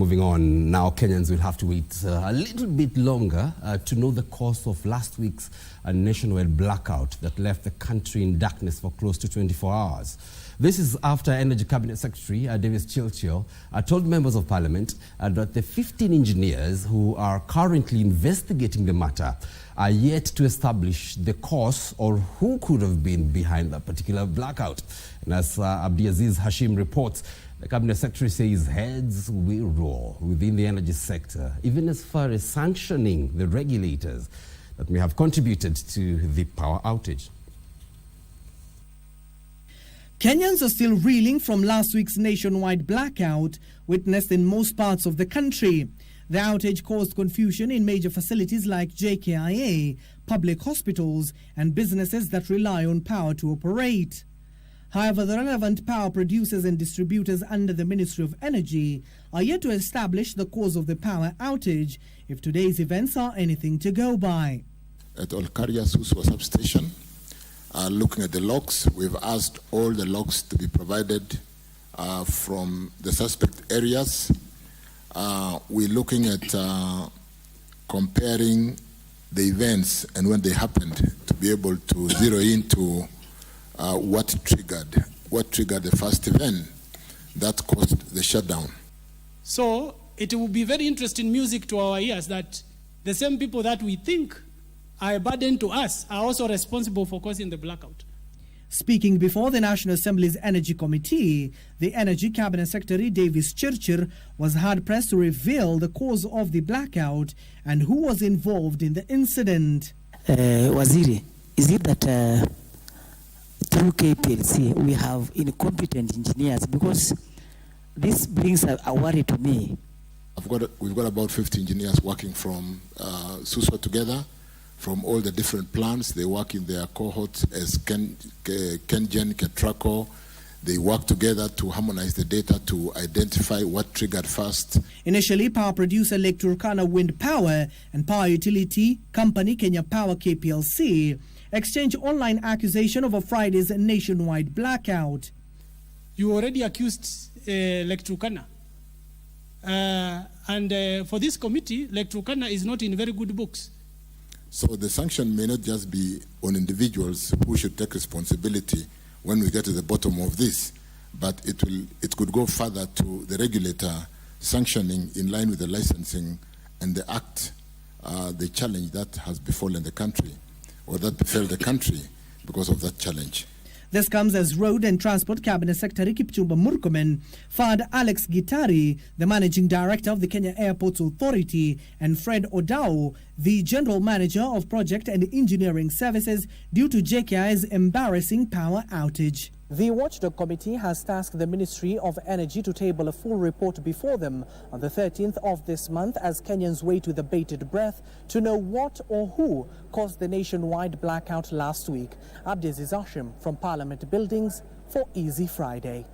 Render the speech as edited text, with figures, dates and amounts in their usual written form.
Moving on, now Kenyans will have to wait a little bit longer to know the cause of last week's nationwide blackout that left the country in darkness for close to 24 hours. This is after Energy Cabinet Secretary Davis Chilchil told members of Parliament that the 15 engineers who are currently investigating the matter are yet to establish the cause or who could have been behind that particular blackout. And as Abdiaziz Hashim reports, the Cabinet Secretary says heads will roll within the energy sector, even as far as sanctioning the regulators that may have contributed to the power outage. Kenyans are still reeling from last week's nationwide blackout witnessed in most parts of the country. The outage caused confusion in major facilities like JKIA, public hospitals, and businesses that rely on power to operate. However, the relevant power producers and distributors under the Ministry of Energy are yet to establish the cause of the power outage if today's events are anything to go by. At Olkaria Suswa substation, looking at the logs, we've asked all the logs to be provided from the suspect areas. We're looking at comparing the events and when they happened to be able to zero into what triggered the first event that caused the shutdown. So it will be very interesting music to our ears that the same people that we think are a burden to us are also responsible for causing the blackout. Speaking before the National Assembly's Energy Committee, the Energy Cabinet Secretary Davis Chilchil was hard-pressed to reveal the cause of the blackout and who was involved in the incident. Waziri, is it that through KPLC we have incompetent engineers? Because this brings a worry to me. We've got about 50 engineers working from Suswa together, from all the different plants. They work in their cohorts as Kengen, Ketraco. They work together to harmonize the data to identify what triggered first. Initially, power producer Lake Turkana Wind Power and power utility company Kenya Power KPLC exchanged online accusation over Friday's nationwide blackout. You already accused Lake Turkana. And for this committee, Lake Turkana is not in very good books. So the sanction may not just be on individuals who should take responsibility when we get to the bottom of this, but it could go further to the regulator sanctioning in line with the licensing and the act, the challenge that has befallen the country, or that befell the country because of that challenge. This comes as Road and Transport Cabinet Secretary Kipchumba Murkomen fired Alex Gitari, the Managing Director of the Kenya Airports Authority, and Fred Odao, the General Manager of Project and Engineering Services, due to JKI's embarrassing power outage. The Watchdog Committee has tasked the Ministry of Energy to table a full report before them on the 13th of this month as Kenyans wait with bated breath to know what or who caused the nationwide blackout last week. Abdiaziz Hashim from Parliament Buildings for Easy Friday.